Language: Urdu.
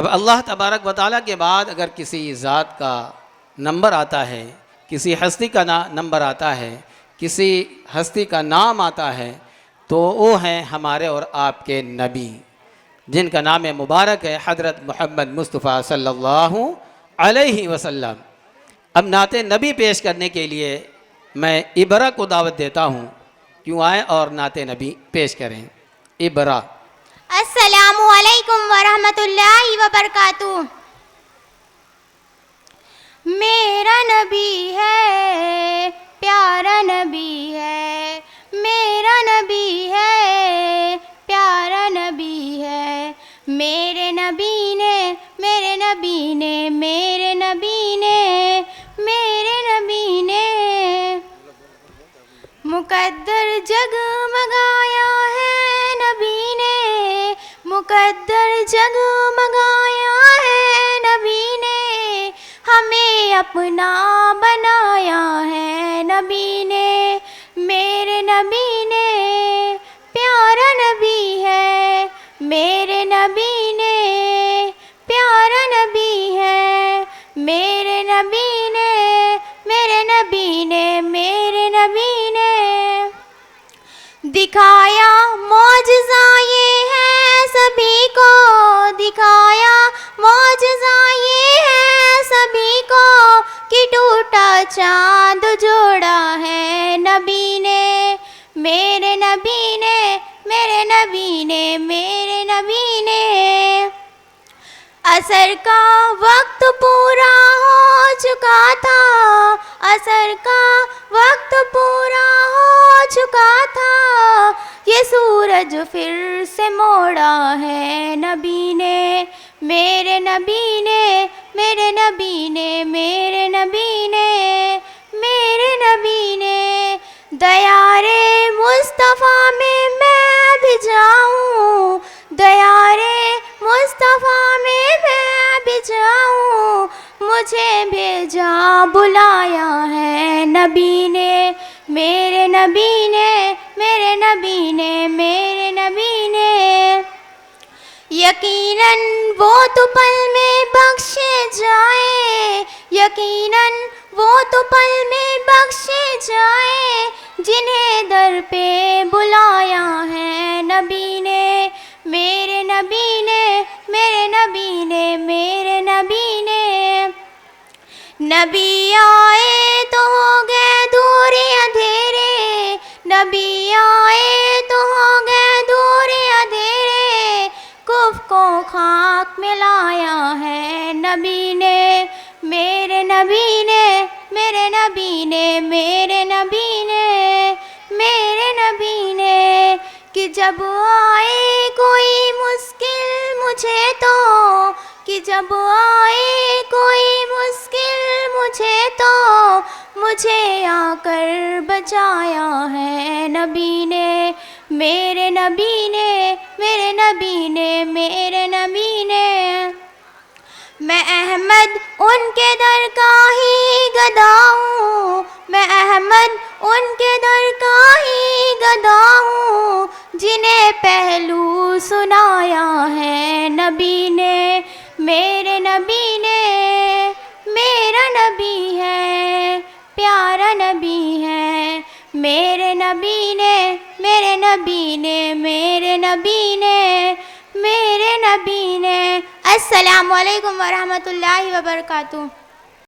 اب اللہ تبارک و تعالیٰ کے بعد اگر کسی ذات کا نمبر آتا ہے، کسی ہستی کا نمبر آتا ہے، کسی ہستی کا نام آتا ہے، تو وہ ہیں ہمارے اور آپ کے نبی، جن کا نام مبارک ہے حضرت محمد مصطفیٰ صلی اللہ علیہ وسلم۔ اب نعت نبی پیش کرنے کے لیے میں ابرا کو دعوت دیتا ہوں، کیوں آئیں اور نعت نبی پیش کریں۔ ابرا۔ السلام علیکم ورحمۃ اللہ وبرکاتہ۔ میرا نبی ہے، پیارا نبی ہے، میرا نبی ہے، پیارا نبی ہے، میرے نبی نے، میرے نبی نے، میرے نبی نے، میرے نبی نے مقدر جگمگایا ہے، نبی نے مقدر جگمگایا ہے، نبی نے ہمیں اپنا بنایا ہے، نبی نے، میرے نبی نے، پیارا نبی ہے، میرے نبی نے، پیارا نبی ہے، میرے نبی نے، میرے نبی نے، میرے نبی نے دکھایا معجزہ یہ ہے سبھی کو، دکھایا معجزہ یہ ہے سبھی کو کہ ٹوٹا چاند جوڑا ہے، نبی نے، میرے نبی نے، میرے نبی نے، میرے نبی نے عصر کا وقت پورا ہو چکا تھا، عصر کا وقت پورا ہو چکا تھا، یہ سورج پھر سے موڑا ہے، نبی نے، میرے نبی نے، میرے نبی نے، میرے نبی نے، میرے نبی نے دیار مصطفیٰ میں بھی جاؤں، دیار مصطفیٰ میں بھی جاؤں، مجھے بھیجا بلایا ہے، نبی نے، میرے نبی نے، میرے نبی نے، میرے نبی نے یقیناً وہ تو پل میں بخشے جائیں، یقیناً وہ تو پل میں بخشے جائیں جنہیں در پہ بلایا ہے، نبی نے، میرے نبی نے، میرے نبی نے، میرے نبی نے نبی آئے تو ہو گئے دور اندھیرے، نبی آئے تو ہو گئے دور اندھیرے، کفر کو خاک میں لایا ہے، نبی نے، میرے نبی نے، میرے نبی نے، میرے نبی نے، میرے نبی نے کہ جب آئے کوئی مشکل مجھے تو، کہ جب آئے کوئی مشکل مجھے تو مجھے آ کر بچایا ہے، نبی نے، میرے نبی نے، میرے نبی نے، میرے نبی نے میں احمد ان کے در کا ہی گدا ہوں، میں احمد ان کے در کا ہی گدا ہوں، جنہیں پہلو سنایا ہے، نبی نے، میرے نبی نے، میرا نبی ہے، پیارا نبی ہے، میرے نبی نے، میرے نبی نے، میرے نبی نے، میرے نبی نے۔ السلام علیکم ورحمۃ اللہ وبرکاتہ۔